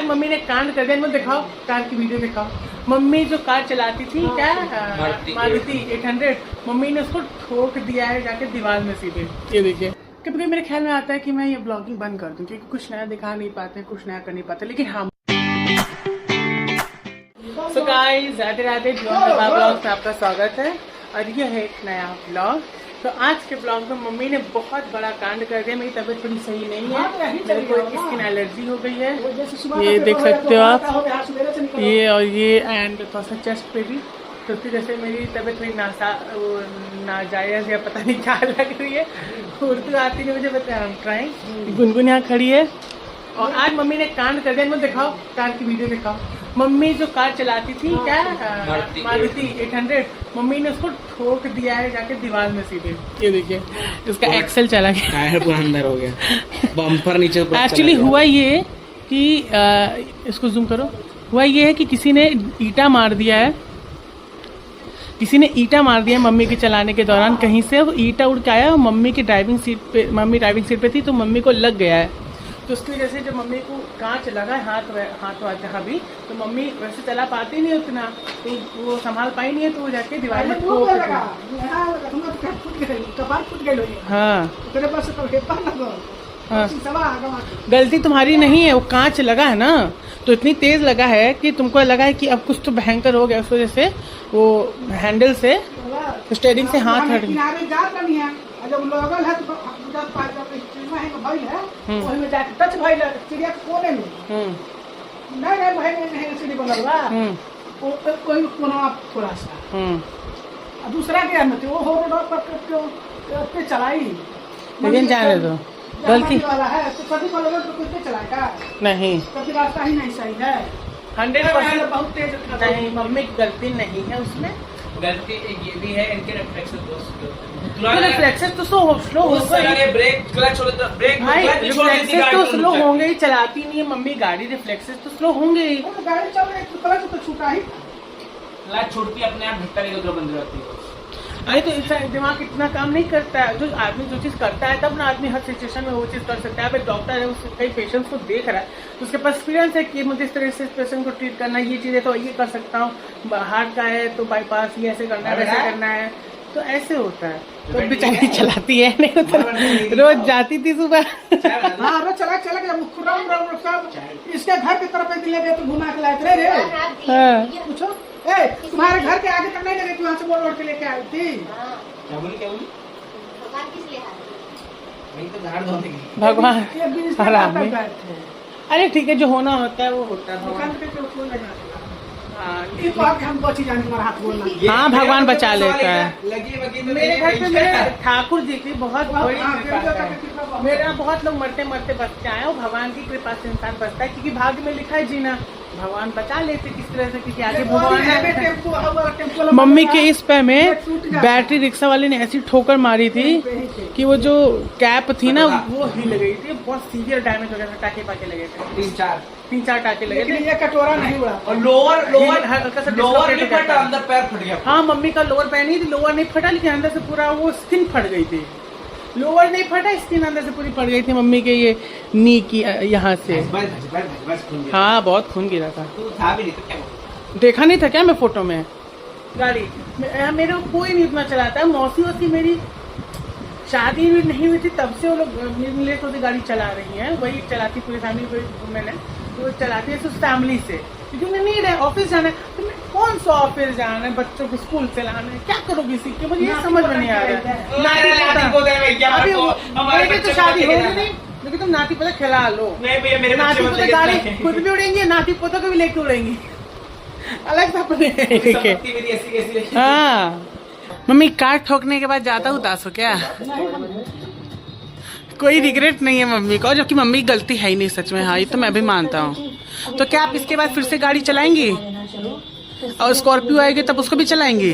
Mummy ने कांड कर दिया। इनको दिखाओ, कार की वीडियो दिखाओ। मम्मी जो कार चलाती थी क्या, मारुति 800, मम्मी ने उसको ठोक दिया है जाके दीवार में सीधे। ये देखिए, कभी कभी मेरे ख्याल में आता है कि मैं ये ब्लॉगिंग बंद कर दूं, क्योंकि कुछ नया दिखा नहीं पाते, कुछ नया कर नहीं पाते। लेकिन हाँ, so guys, Radhe Radhe, blog में आपका स्वागत है। और ये है एक नया ब्लॉग। तो आज के ब्लॉग में मम्मी ने बहुत बड़ा कांड कर दिया। मेरी तबीयत थोड़ी सही नहीं है, मेरे को स्किन एलर्जी हो गई है, ये देख सकते हो आप, ये और ये, एंड थोड़ा सा चेस्ट पे भी। तो फिर जैसे मेरी तबीयत थोड़ी नाजायज़ या पता नहीं क्या लग रही है, उर्दू आती नहीं मुझे, बता ट्राइंग। गुनगुन यहाँ खड़ी है और आज मम्मी ने कांड कर दिया। इनको दिखाओ, कार की वीडियो दिखाओ। मम्मी जो कार चलाती थी क्या, मारुति 800, मम्मी ने उसको ठोक दिया है जाके दीवार में सीधे। ये देखिए, उसका एक्सेल चला गया, टायर पूरा अंदर हो गया, बम्पर नीचे। एक्चुअली हुआ ये कि इसको जूम करो। हुआ ये है कि किसी ने ईंटा मार दिया है, किसी ने ईंटा मार दिया है मम्मी के चलाने के दौरान। कहीं से वो ईंटा उड़ के आया और मम्मी की ड्राइविंग सीट पे, मम्मी ड्राइविंग सीट पे थी, तो मम्मी को लग गया है। तो उसकी वजह से जब मम्मी को कांच लगा है हाथ जहाँ भी, तो मम्मी वैसे चला पाती नहीं उतना, तो वो संभाल पाई नहीं है, तो वो जाके दीवार में ठोक दिया। हाँ, गलती तुम्हारी नहीं है, वो कांच लगा है ना, तो इतनी तेज लगा है कि तुमको लगा है कि अब कुछ तो भयंकर हो गया। उस वजह से वो हैंडल से, स्टीयरिंग से हाथ हट गया। दूसरा क्या वो चलाई, लेकिन जाने दो, गलती वाला है तो कभी तो चलाएगा नहीं, कभी रास्ता ही नहीं सही है। 100% बहुत तेज नहीं, मम्मी की गलती नहीं है उसमें। गलती ये भी है, इनके रिफ्लेक्सेस तो स्लो होंगे, ब्रेक क्लच होता, ब्रेक भाई रिफ्लेक्सेस तो स्लो होंगे ही, चलाती नहीं है मम्मी गाड़ी, रिफ्लेक्सेस तो स्लो होंगे ही। गाड़ी चल रही है, क्लच तो छूटा ही, क्लच छोड़ती है अपने आप, धक्का लेकर बंद रहती है। अरे तो इसका दिमाग इतना काम नहीं करता है। जो आदमी जो चीज़ करता है तब ना आदमी हर सिचुएशन में वो चीज़ कर सकता है। अब एक डॉक्टर है, उसके कई पेशेंट्स को देख रहा है, तो उसके पास एक्सपीरियंस है कि मुझे इस तरह से पेशेंट को ट्रीट करना है, ये चीज़ है तो ये कर सकता हूँ, हार्ट का है तो बाईपास ये ऐसे करना है, वैसे करना है, तो ऐसे होता है। तो बेचारी चलाती है, नहीं तो रोज जाती थी सुबह। हाँ रोज चला इसके घर की तरफ ले गए तो घुमा के लाए थे रे। पूछो तुम्हारे घर के आगे तक नहीं लगे कि वहाँ से बोल के लेके आई थी। क्या बोली भगवान आराम में। अरे ठीक है, जो होना होता है वो होता है। हाँ, भगवान बचा लेता है। मेरे घर पे मेरे ठाकुर जी की बहुत बड़ी कृपा है। मेरे यहाँ बहुत लोग मरते मरते बचते आए और भगवान की कृपा से इंसान बचता है, क्योंकि भाग्य में लिखा है जीना, भगवान बचा लेते किस तरह से, क्योंकि आगे भगवान है। मम्मी के इस पैर में बैटरी रिक्शा वाले ने ऐसी ठोकर मारी थी कि वो जो कैप थी ना वो हिल गई थी, बहुत सीवियर डैमेज हो गया था, टाके पाके लगे थे, तीन चार टाके लगे थे। ये कटोरा नहीं हुआ और लोअर नहीं फटा, अंदर पैर फट गया। हाँ, मम्मी का लोअर पैर नहीं थी, लोअर नहीं फटा, लेकिन अंदर से पूरा वो स्किन फट गई थी। लोअर नहीं फटा, स्किन अंदर से पूरी फट गई थी मम्मी के ये नी की यहाँ से। हाँ, बहुत खून गिरा था। देखा नहीं था क्या मैं फोटो में? गाड़ी मेरे को कोई नहीं उतना चलाता। मौसी वोसी मेरी शादी भी नहीं हुई थी तब से वो लोग मिले तो गाड़ी चला रही हैं, वही चलाती पूरी फैमिली, मैंने तो चलाती है फैमिली से, क्योंकि उन्हें नहीं रहे ऑफिस जाना है। तो मैं कौन सा ऑफिस जाना है, बच्चों को स्कूल से लाना है, क्या करोगी सीख के, मुझे ये समझ में नहीं आ रहा है। अभी तो शादी होगी नहीं, लेकिन तुम नाती पोता खिला लो। नाती पोता गाड़ी खुद भी उड़ेंगे, नाती पोता को भी लेके उड़ेंगी, अलग सपने। हाँ, मम्मी कार ठोकने के बाद ज्यादा उदास हो क्या? कोई रिग्रेट नहीं है मम्मी को, जबकि मम्मी की गलती है ही नहीं सच में। हाँ, ये तो मैं भी मानता हूँ। तो क्या आप इसके बाद फिर से गाड़ी चलाएंगी? और स्कॉर्पियो आएगी तब उसको भी चलाएंगी?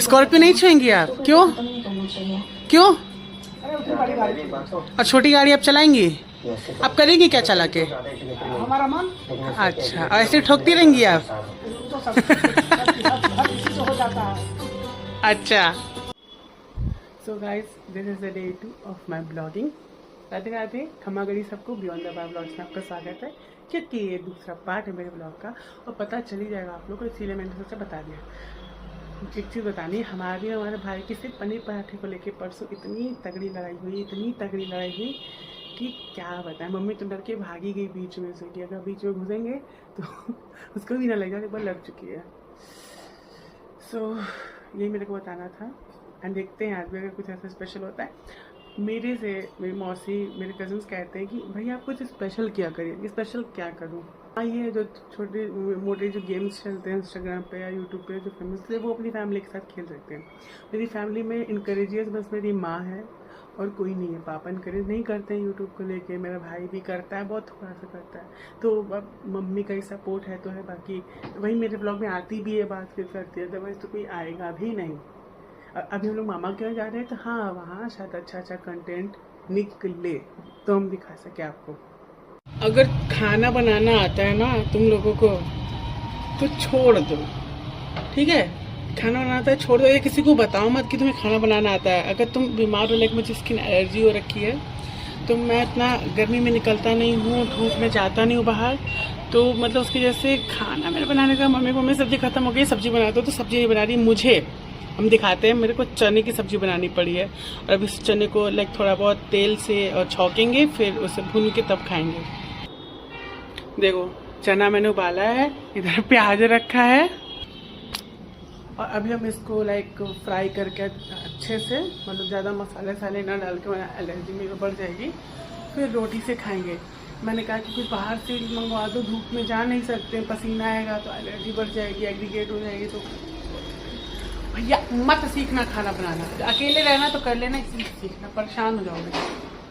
स्कॉर्पियो नहीं छुएंगी आप? क्यों? और छोटी गाड़ी आप चलाएंगी? आप करेंगी क्या चला के? हमारा मन। अच्छा, ऐसे ठोकती रहेंगी आप? अच्छा। So guys, this is the day 2 of my blogging. Radhe Radhe, खम्मा गड़ी सबको, बियॉन्ड द बार ब्लॉग्स में आपका स्वागत है। क्योंकि ये दूसरा पार्ट है मेरे ब्लॉग का और पता चल ही जाएगा आप लोग को, इसीलिए मैंने सोचा बता दिया। एक चीज़ बतानी, हमारे भाई की सिर्फ पनीर पराठे को लेके परसों इतनी तगड़ी लड़ाई हुई कि क्या बताएं। मम्मी तो डर के भागी गई बीच में से कि अगर बीच में घुसेंगे तो उसको भी ना लगेगा, एक बार लड़ चुकी है। सो यही मेरे को बताना था। एंड देखते हैं आज भी अगर कुछ ऐसा स्पेशल होता है। मेरी मौसी, मेरे कजन्स कहते हैं कि भाई आप कुछ स्पेशल किया करिए। स्पेशल क्या करूँ? हाँ, ये जो छोटे मोटे जो गेम्स चलते हैं इंस्टाग्राम पे या यूट्यूब पे जो फेमस थे, वो अपनी फैमिली के साथ खेल सकते हैं। मेरी फैमिली में इनकरेजियस बस मेरी माँ है और कोई नहीं है। पापा इनकरेज नहीं करते हैं यूट्यूब को लेके, मेरा भाई भी करता है, बहुत थोड़ा सा करता है। तो अब मम्मी का ही सपोर्ट है तो है, बाकी वही मेरे ब्लॉग में आती भी है, बात फिर करती है, अदरवाइज तो कोई आएगा भी नहीं। अभी हम लोग मामा के यहाँ जा रहे हैं तो हाँ, वहाँ शायद अच्छा कंटेंट निकले तो हम दिखा सके आपको। अगर खाना बनाना आता है ना तुम लोगों को तो छोड़ दो, ठीक है? खाना बनाना आता है छोड़ दो, ये किसी को बताओ मत कि तुम्हें खाना बनाना आता है। अगर तुम बीमार हो, लाइक मुझे स्किन एलर्जी हो रखी है, तो मैं इतना गर्मी में निकलता नहीं हूँ, धूप में जाता नहीं हूँ बाहर, तो मतलब उसकी वजह से खाना मेरे बनाने का मम्मी सब्जी खत्म हो गई, सब्जी बना दो, तो सब्जी नहीं बना रही मुझे। हम दिखाते हैं, मेरे को चने की सब्जी बनानी पड़ी है और अब इस चने को लाइक थोड़ा बहुत तेल से और छौंकेंगे, फिर उसे भून के तब खाएंगे। देखो चना मैंने उबाला है, इधर प्याज रखा है और अभी हम इसको लाइक फ्राई करके अच्छे से, मतलब ज़्यादा मसाले साले ना डाल के, वरना एलर्जी में बढ़ जाएगी, फिर रोटी से खाएंगे। मैंने कहा कि कुछ बाहर से मंगवा दो, धूप में जा नहीं सकते, पसीना आएगा तो एलर्जी बढ़ जाएगी, एग्रीगेट हो जाएगी। तो भैया मत सीखना खाना बनाना, अकेले रहना तो कर लेना, इसी सीखना, परेशान हो जाओगे।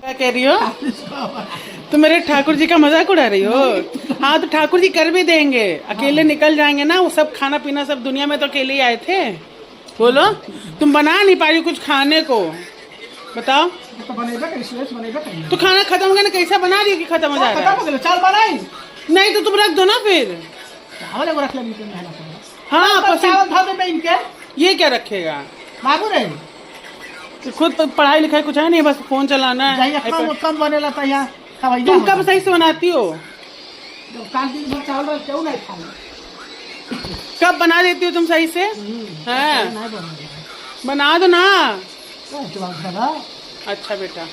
क्या कह रही हो? तो मेरे ठाकुर जी का मजाक उड़ा रही हो? हाँ तो ठाकुर जी कर भी देंगे, अकेले निकल जाएंगे ना, वो सब खाना पीना सब, दुनिया में तो अकेले ही आए थे। बोलो, तुम बना नहीं पा रही कुछ खाने को, बताओ। तो खाना खत्म हो गया ना, कैसा बना रही हो कि खत्म हो जाएगा? चाल बनाई नहीं तो तुम रख दो ना फिर। हाँ, ये क्या रखेगा? बाबू रे खुद पढ़ाई लिखाई कुछ है नहीं, बस फोन चलाना है। कम बने लाता है। तुम कब सही से बनाती हो? चावल क्यों नहीं खाना? कब बना देती हो तुम सही से? हाँ, बना दो ना। अच्छा बेटा,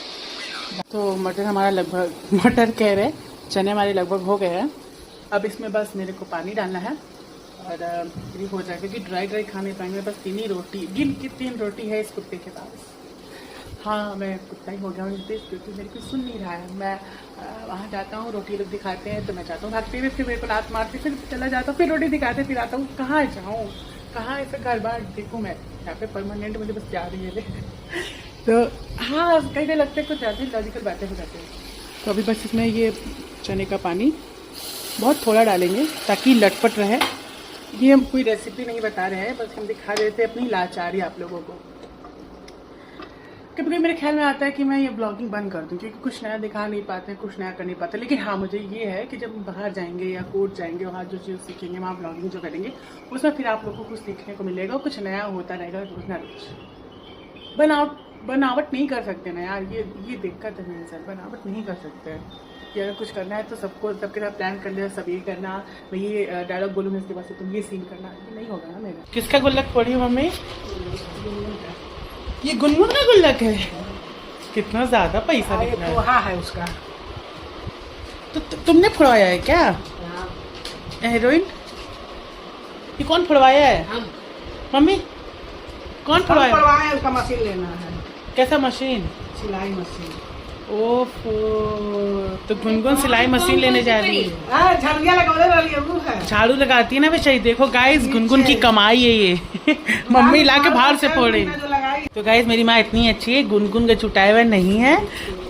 तो मटर हमारा लगभग, मटर कह रहे चने हमारे लगभग हो गए हैं। अब इसमें बस मेरे को पानी डालना है और फ्री हो जाएगा, क्योंकि ड्राई खाने पाएंगे। बस 3 ही रोटी, गिन की 3 रोटी है इस कुत्ते के पास। हाँ, मैं कुत्ता ही हो गया हूँ, क्योंकि मेरे को सुन नहीं रहा है। मैं वहाँ जाता हूँ, रोटी लोग दिखाते हैं तो मैं जाता हूँ भागते हुए, फिर मेरे को लात मारते, फिर चला जाता हूँ, फिर रोटी दिखाते, फिर आता हूँ। कहाँ जाऊँ, कहाँ ऐसा घर बार देखूँ? मैं यहाँ पे परमानेंट मुझे बस याद ही है। तो हाँ, कहीं कहीं लगता है कुछ ज़्यादा लॉजिकल बातें हो जाती हैं। तो अभी बस इसमें ये चने का पानी बहुत थोड़ा डालेंगे ताकि लटपट रहे। ये हम कोई रेसिपी नहीं बता रहे हैं, बस हम दिखा रहे थे अपनी लाचारी आप लोगों को। कभी कभी मेरे ख्याल में आता है कि मैं ये ब्लॉगिंग बंद कर दूं, क्योंकि कुछ नया दिखा नहीं पाते, कुछ नया कर नहीं पाते। लेकिन हाँ, मुझे ये है कि जब बाहर जाएंगे या कोर्ट जाएंगे, वहाँ जो चीज़ सीखेंगे, वहाँ ब्लॉगिंग जो करेंगे, उसमें फिर आप लोगों को कुछ सीखने को मिलेगा, कुछ नया होता रहेगा, कुछ ना कुछ। बनावट नहीं कर सकते ना यार, ये दिक्कत है मेरे साथ, बनावट नहीं कर सकते हैं। कि अगर कुछ करना है तो सबके साथ प्लान कर लिया, सब ये करना, मैं ये डायलॉग बोलूँगी इसके बाद से तुम ये सीन करना, ये नहीं होगा ना मेरा। किसका गुल्लक फोड़ी हो मम्मी? ये गुनगुन का गुल्लक है। कितना ज्यादा पैसा दिख रहा है। हाँ है उसका। तो तुमने फोड़वाया है क्या? हीरोइन, ये कौन फोड़वाया है? मम्मी, कौन फोड़वाया है? उसका मशीन लेना है। कैसा मशीन? सिलाई मशीन। ओफो, तो गुनगुन सिलाई मशीन लेने जा रही है। झाड़ू लगाती है ना बेचारी। देखो गाइस, गुनगुन की कमाई है ये। मम्मी लाके बाहर से फोड़े। तो गाइस, मेरी माँ इतनी अच्छी है, गुनगुन का छुटाया हुआ नहीं है,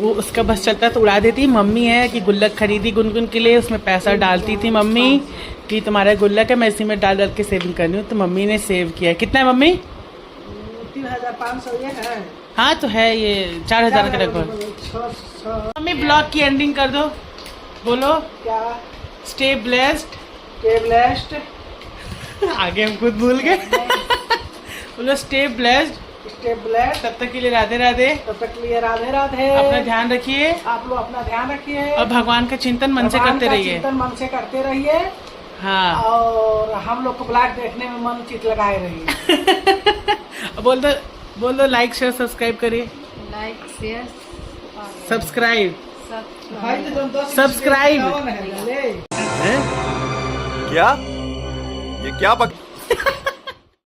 वो उसका बस चलता तो उड़ा देती। मम्मी है कि गुल्लक खरीदी गुनगुन के लिए, उसमें पैसा डालती थी मम्मी कि तुम्हारा गुल्लक है, मैं इसी में डाल के सेविंग करनी हूँ। तो मम्मी ने सेव किया। कितना है मम्मी? 3500 है। हाँ तो है ये 4000 के लगभग। मम्मी ब्लॉग की एंडिंग कर दो, बोलो क्या? Stay blessed. Stay blessed. आगे हम खुद भूल गए। बोलो स्टे ब्लेस्ड, स्टेप ब्लैड। तब तक के लिए राधे राधे। तब तक के लिए राधे राधे। अपना ध्यान रखिए। आप लोग अपना ध्यान रखिए और भगवान का चिंतन मन से करते रहिए। चिंतन मन से करते रहिए। हाँ। और हम लोग को ब्लॉग देखने में मन चित लगाए रहिए। बोल दो लाइक शेयर सब्सक्राइब करिए। Like share subscribe subscribe. क्या ये क्या